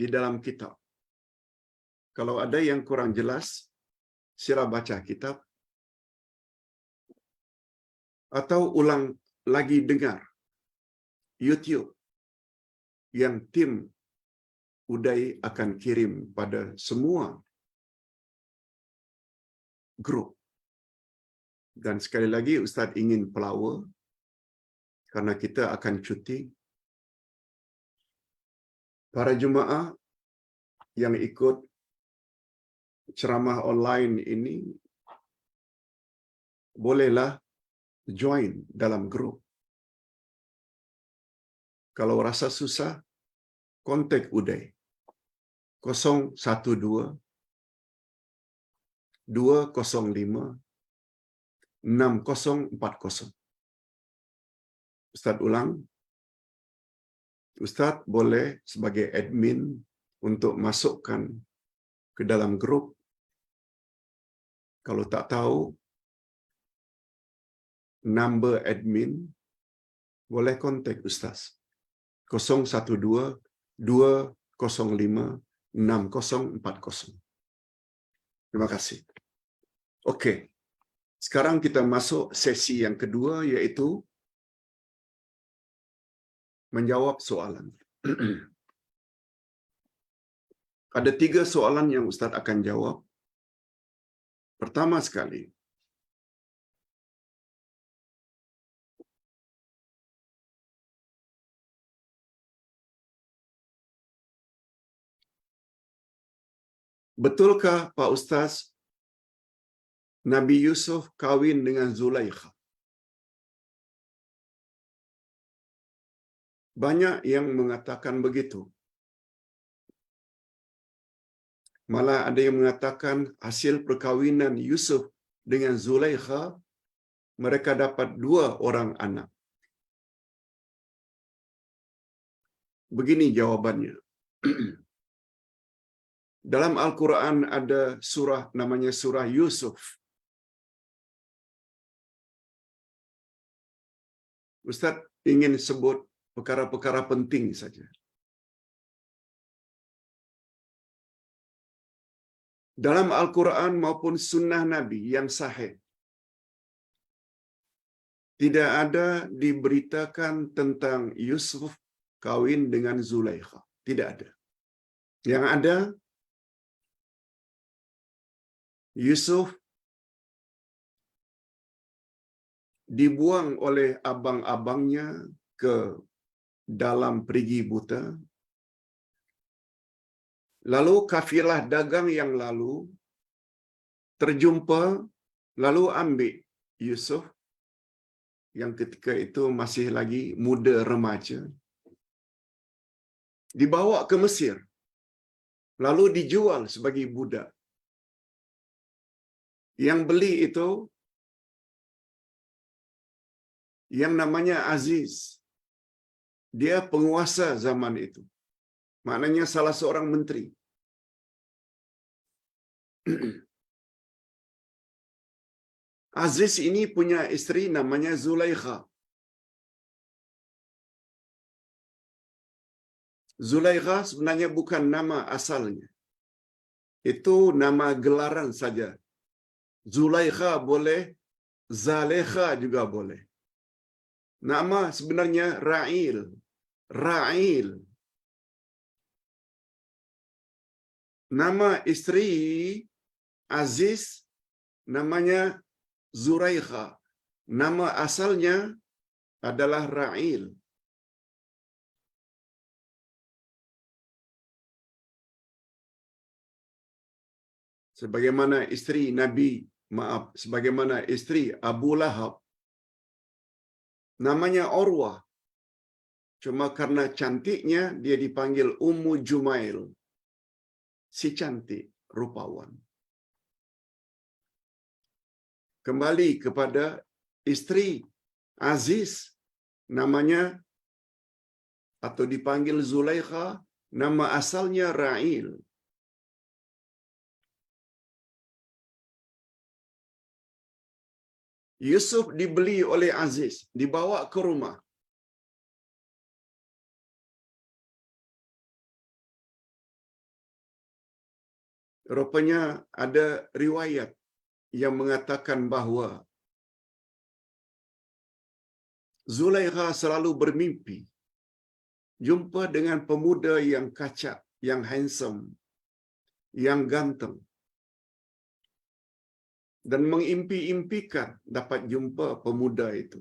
Speaker 1: di dalam kitab. Kalau ada yang kurang jelas, sila baca kitab atau ulang lagi dengar YouTube yang tim Uday akan kirim pada semua grup. Dan sekali lagi Ustaz ingin pelawa karena kita akan cuti. Para jemaah yang ikut ceramah online ini bolehlah join dalam grup. Kalau rasa susah, kontak Uday 012 205 6040. Ustaz ulang. Ustaz boleh sebagai admin untuk masukkan ke dalam grup. Kalau tak tahu number admin, boleh kontak Ustaz 012 205 6040. Terima kasih. Okey. Sekarang kita masuk sesi yang kedua, iaitu menjawab soalan. Ada 3 soalan yang Ustaz akan jawab. Pertama sekali, betulkah Pak Ustaz Nabi Yusuf kawin dengan Zulaikha? Banyak yang mengatakan begitu. Malah ada yang mengatakan hasil perkawinan Yusuf dengan Zulaikha, mereka dapat 2 orang anak. Begini jawabannya. Dalam Al-Quran ada surah namanya surah Yusuf. Ustaz ingin sebut perkara-perkara penting saja. Dalam Al-Quran maupun sunnah Nabi yang sahih, tidak ada diberitakan tentang Yusuf kawin dengan Zulaikha. Tidak ada. Yang ada, Yusuf dibuang oleh abang-abangnya ke dalam perigi buta. Lalu kafilah dagang yang lalu terjumpa lalu ambil Yusuf yang ketika itu masih lagi muda remaja, dibawa ke Mesir, lalu dijual sebagai budak. Yang beli itu yang namanya Aziz. Dia penguasa zaman itu. Maknanya salah seorang menteri. Aziz ini punya isteri namanya Zulaikha. Zulaikha sebenarnya bukan nama asalnya. Itu nama gelaran saja. Zulaikha boleh, Zalekha juga boleh. Nama sebenarnya Ra'il. Ra'il. Nama isteri Aziz namanya Zuraikha. Nama asalnya adalah Ra'il. Sebagaimana isteri Nabi, sebagaimana isteri Abu Lahab, namanya Urwah. Cuma karena cantiknya dia dipanggil Ummu Jumail. Si cantik, rupawan. Kembali kepada isteri Aziz, namanya atau dipanggil Zulaikha, nama asalnya Ra'il. Yusuf dibeli oleh Aziz, dibawa ke rumah. Rupanya ada riwayat yang mengatakan bahawa Zulaikha selalu bermimpi jumpa dengan pemuda yang kacak, yang handsome, yang ganteng, dan mengimpi-impikan dapat jumpa pemuda itu.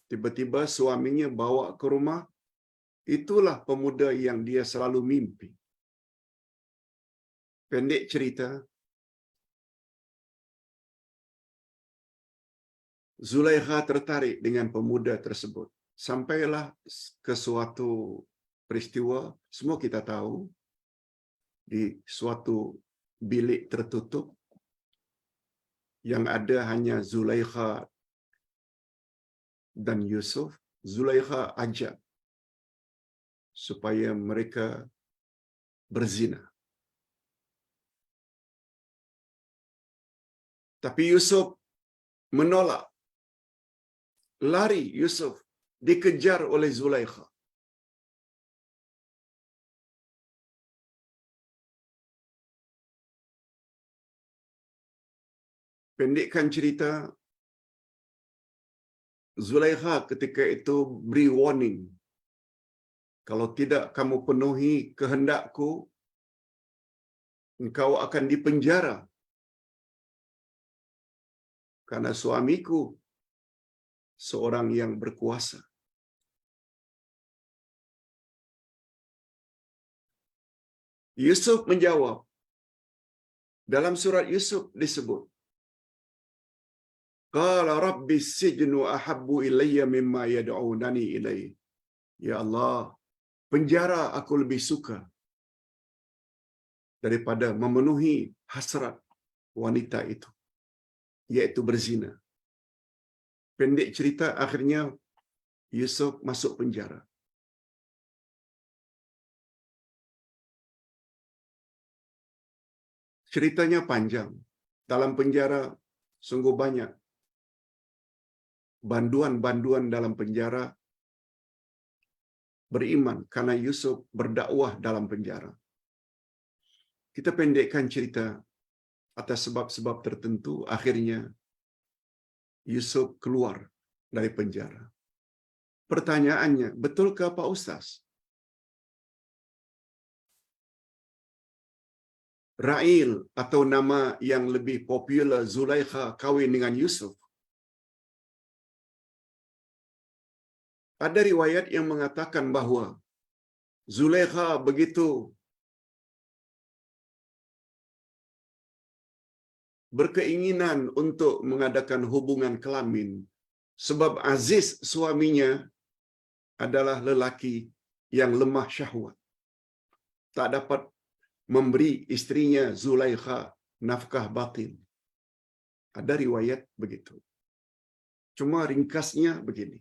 Speaker 1: Tiba-tiba suaminya bawa ke rumah, itulah pemuda yang dia selalu mimpi. Pendek cerita, Zulaikha tertarik dengan pemuda tersebut. Sampailah ke suatu peristiwa, semua kita tahu, di suatu bilik tertutup, yang ada hanya Zulaikha dan Yusuf. Zulaikha ajak supaya mereka berzina. Tapi Yusuf menolak. Lari Yusuf, dikejar oleh Zulaikha. Pendekkan cerita, Zulaikha ketika itu beri warning. Kalau tidak kamu penuhi kehendakku, engkau akan dipenjara. Karena suamiku seorang yang berkuasa. Yusuf menjawab. Dalam surat Yusuf disebut, Qala rabbi sijnu ahabbu ilayya mimma yad'unani ilayhi. Ya Allah, penjara aku lebih suka daripada memenuhi hasrat wanita itu, yaitu berzina. Pendek cerita, akhirnya Yusuf masuk penjara. Ceritanya panjang. Dalam penjara sungguh banyak banduan-banduan dalam penjara beriman karena Yusuf berdakwah dalam penjara. Kita pendekkan cerita, atas sebab-sebab tertentu akhirnya Yusuf keluar dari penjara. Pertanyaannya, betulkah Pak Ustaz? Ra'il atau nama yang lebih popular Zulaikha kawin dengan Yusuf? Ada riwayat yang mengatakan bahawa Zulaikha begitu berkeinginan untuk mengadakan hubungan kelamin sebab Aziz suaminya adalah lelaki yang lemah syahwat, tak dapat memberi istrinya Zulaikha nafkah batin. Ada riwayat begitu. Cuma ringkasnya begini.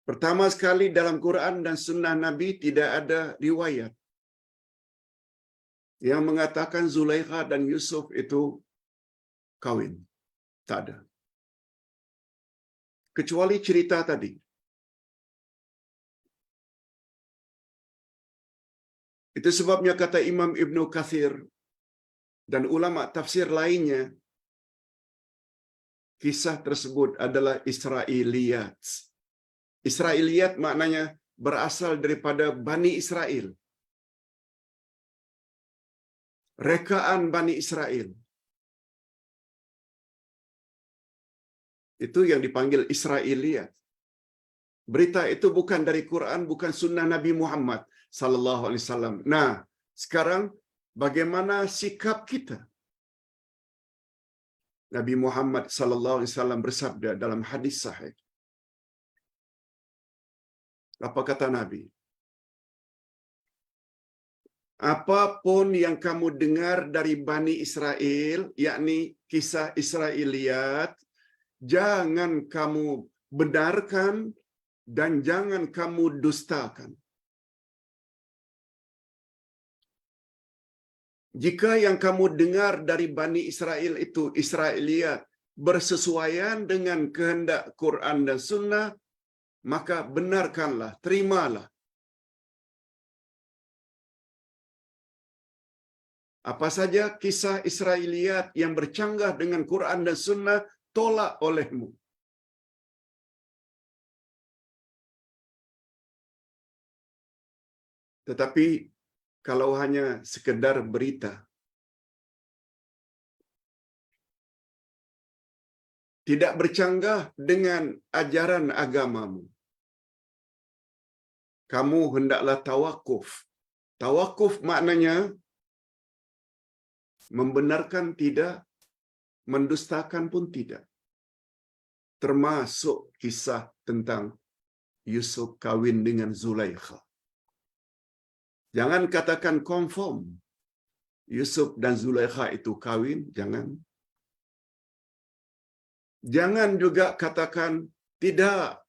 Speaker 1: Pertama sekali dalam Quran dan Sunnah Nabi tidak ada riwayat yang mengatakan Zulaikha dan Yusuf itu kawin. Tak ada. Kecuali cerita tadi. Itu sebabnya kata Imam Ibn Kathir dan ulama tafsir lainnya, kisah tersebut adalah Israiliyat. Israiliyat maknanya berasal daripada Bani Israel. Rekaan Bani Israel. Itu yang dipanggil Israiliyat. Berita itu bukan dari Quran, bukan sunnah Nabi Muhammad sallallahu alaihi wasallam. Nah, sekarang bagaimana sikap kita? Nabi Muhammad sallallahu alaihi wasallam bersabda dalam hadis sahih. Apa kata Nabi? Apapun yang kamu dengar dari Bani Israel, yakni kisah Israiliyat, jangan kamu benarkan dan jangan kamu dustakan. Jika yang kamu dengar dari Bani Israel itu Israiliyat bersesuaian dengan kehendak Quran dan Sunnah, maka benarkanlah, terimalah. Apa saja kisah Israiliyat yang bercanggah dengan Quran dan Sunnah, tolak olehmu. Tetapi kalau hanya sekedar berita, tidak bercanggah dengan ajaran agamamu, kamu hendaklah tawakuf. Tawakuf maknanya membenarkan tidak, mendustakan pun tidak. Termasuk kisah tentang Yusuf kawin dengan Zulaikha. Jangan katakan confirm Yusuf dan Zulaikha itu kawin, jangan. Jangan juga katakan tidak,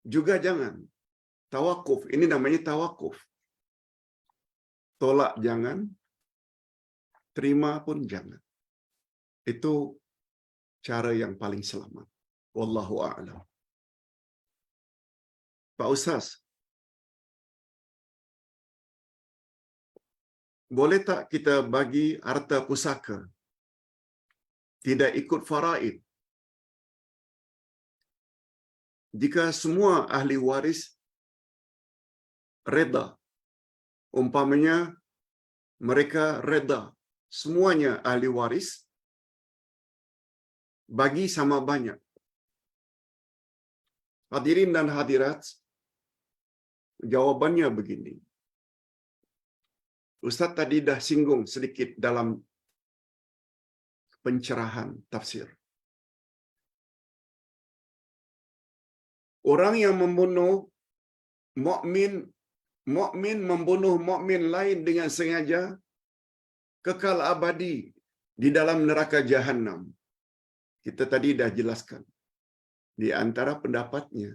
Speaker 1: juga jangan. Tawakuf, ini namanya tawakuf. Tolak jangan, terima pun jangan. Itu cara yang paling selamat. Wallahu a'lam. Pak Ustaz, boleh tak kita bagi harta pusaka tidak ikut faraid jika semua ahli waris reda? Umpamanya mereka reda, semuanya ahli waris bagi sama banyak. Hadirin dan hadirat, jawabannya begini. Ustaz tadi dah singgung sedikit dalam pencerahan tafsir. Orang yang membunuh mukmin membunuh mukmin lain dengan sengaja kekal abadi di dalam neraka Jahannam. Kita tadi dah jelaskan. Di antara pendapatnya,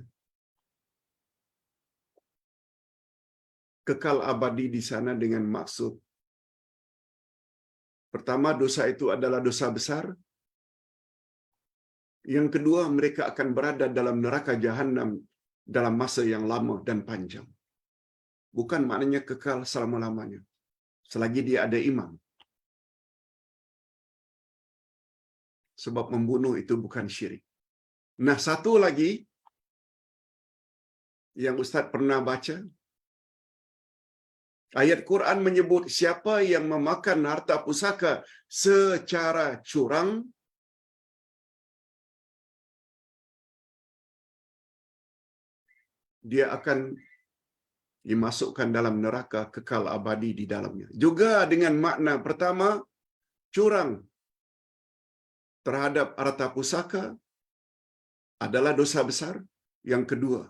Speaker 1: kekal abadi di sana dengan maksud pertama, dosa itu adalah dosa besar. Yang kedua, mereka akan berada dalam neraka Jahannam dalam masa yang lama dan panjang. Bukan maknanya kekal selama-lamanya, selagi dia ada iman. Sebab membunuh itu bukan syirik. Nah, satu lagi yang Ustaz pernah baca, ayat Quran menyebut siapa yang memakan harta pusaka secara curang, dia akan dimasukkan dalam neraka kekal abadi di dalamnya. Juga dengan makna pertama, curang terhadap harta pusaka adalah dosa besar. Yang kedua,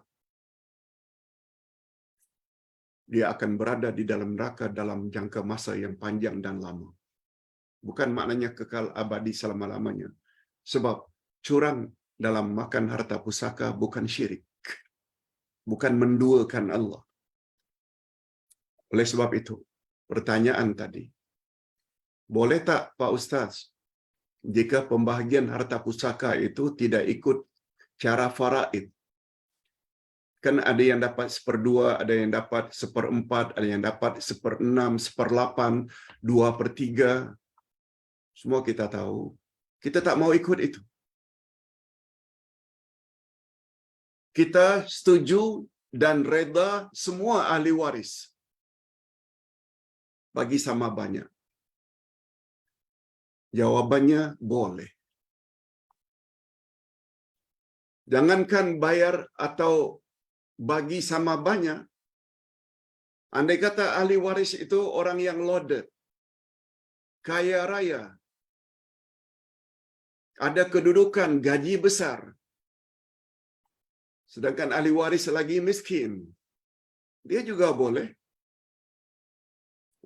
Speaker 1: dia akan berada di dalam neraka dalam jangka masa yang panjang dan lama. Bukan maknanya kekal abadi selama-lamanya. Sebab curang dalam makan harta pusaka bukan syirik. Bukan menduakan Allah. Oleh sebab itu, pertanyaan tadi, boleh tak Pak Ustaz, jika pembahagian harta pusaka itu tidak ikut cara faraid? Kan ada yang dapat 1/2, ada yang dapat 1/4, ada yang dapat 1/6, 1/8, 2/3. Semua kita tahu. Kita tak mau ikut itu. Kita setuju dan reda semua ahli waris bagi sama banyak. Jawabannya boleh. Jangankan bayar atau bagi sama banyak. Andai kata ahli waris itu orang yang loaded, kaya raya, ada kedudukan, gaji besar, sedangkan ahli waris lagi miskin, dia juga boleh.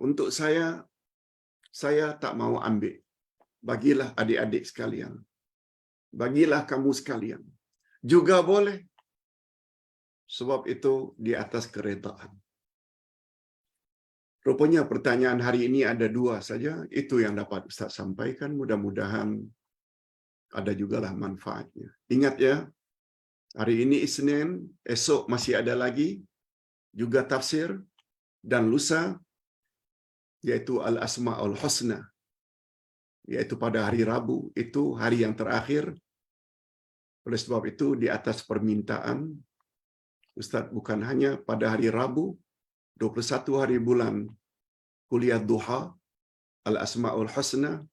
Speaker 1: Untuk saya tak mau ambil. Bagilah adik-adik sekalian. Bagilah kamu sekalian. Juga boleh. Sebab itu di atas keredaan. Rupanya pertanyaan hari ini ada 2 saja. Itu yang dapat Ustaz sampaikan. Mudah-mudahan ada jugalah manfaatnya. Ingat ya, hari ini Isnin, esok masih ada lagi juga tafsir, dan lusa yaitu Al-Asma'ul Husna, yaitu pada hari Rabu, itu hari yang terakhir. Oleh sebab itu di atas permintaan Ustaz, bukan hanya pada hari Rabu 21 hari bulan kuliah duha Al-Asma'ul Husna,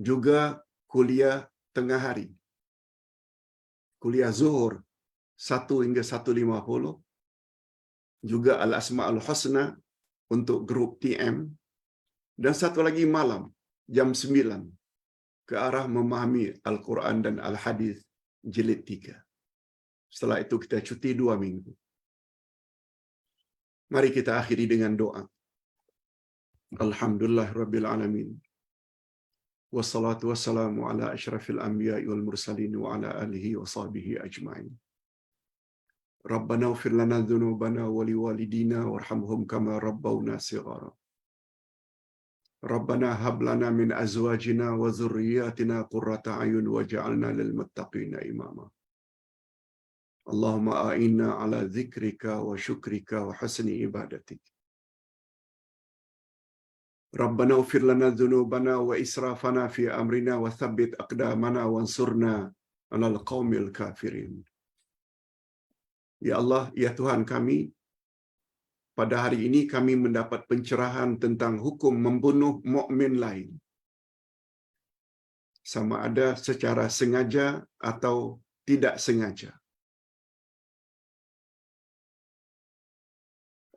Speaker 1: juga kuliah tengah hari, kuliah zuhur 1 hingga 1.50, juga Al-Asma'ul Husna untuk grup TM, dan satu lagi malam jam 9 ke arah memahami Al-Quran dan Al-Hadis jilid 3. Setelah itu kita cuti 2 minggu. Mari kita akhiri dengan doa. Alhamdulillah Rabbil Alamin. Wassalatu wassalamu ala asyrafil anbiya'i wal mursalin wa ala alihi wa sahbihi ajma'in. Rabbana ighfir lana dhunubana wa liwalidina warhamhum kama rabbawna shighara. Rabbana hab lana min azwajina wa dhurriyyatina qurrata a'yun waj'alna lil muttaqina imama. Allahumma a'inna ala dzikrika wa syukrika wa husni ibadatik. Rabbana ighfir lana dhunubana wa israfana fi amrina wa thabbit aqdamana wansurna 'alal qaumil kafirin. Ya Allah, ya Tuhan kami, pada hari ini kami mendapat pencerahan tentang hukum membunuh mukmin lain. Sama ada secara sengaja atau tidak sengaja.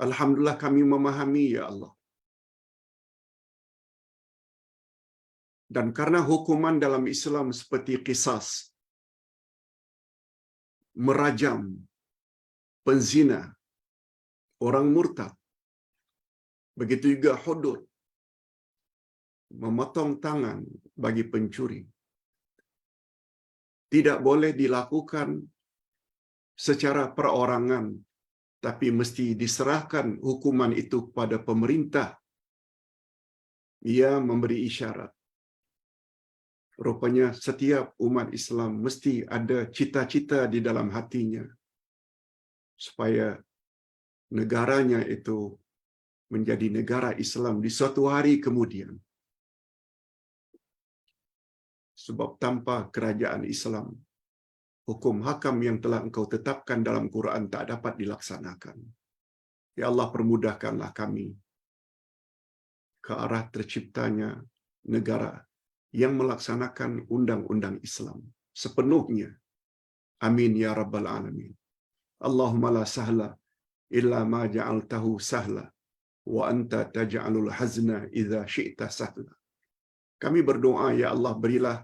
Speaker 1: Alhamdulillah kami memahami, ya Allah. Dan karena hukuman dalam Islam seperti qisas, merajam, penzina, orang murtad, begitu juga hudud, memotong tangan bagi pencuri, tidak boleh dilakukan secara perorangan, tapi mesti diserahkan hukuman itu kepada pemerintah. Ia memberi isyarat. Rupanya setiap umat Islam mesti ada cita-cita di dalam hatinya supaya negaranya itu menjadi negara Islam di suatu hari kemudian. Sebab tanpa kerajaan Islam, hukum hakam yang telah Engkau tetapkan dalam Quran tak dapat dilaksanakan. Ya Allah, permudahkanlah kami ke arah terciptanya negara yang melaksanakan undang-undang Islam sepenuhnya. Amin ya rabbal alamin. Allahumma la sahla illa ma ja'altahu sahla wa anta taj'alul hazna idza syi'ta sahla. Kami berdoa, ya Allah, berilah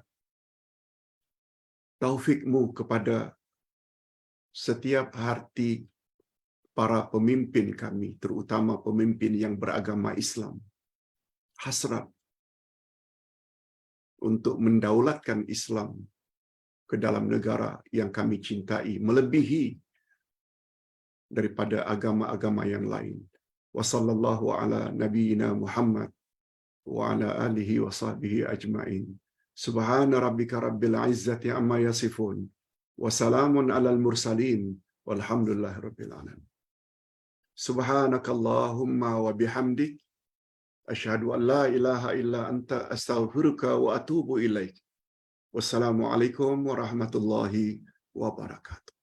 Speaker 1: taufik-Mu kepada setiap hati para pemimpin kami, terutama pemimpin yang beragama Islam, hasrat untuk mendaulatkan Islam ke dalam negara yang kami cintai, melebihi daripada agama-agama yang lain. Wa sallallahu ala nabiyyina Muhammad wa ala alihi wa sahbihi ajma'in. Subhana rabbika rabbil izzati amma yasifun. Wa salamun alal mursalin. Walhamdulillahi rabbil alamin. Subhanakallahumma wa bihamdik. Asyhadu an la ilaha illa anta astaghfiruka wa atubu ilaik. Wassalamualaikum warahmatullahi wabarakatuh.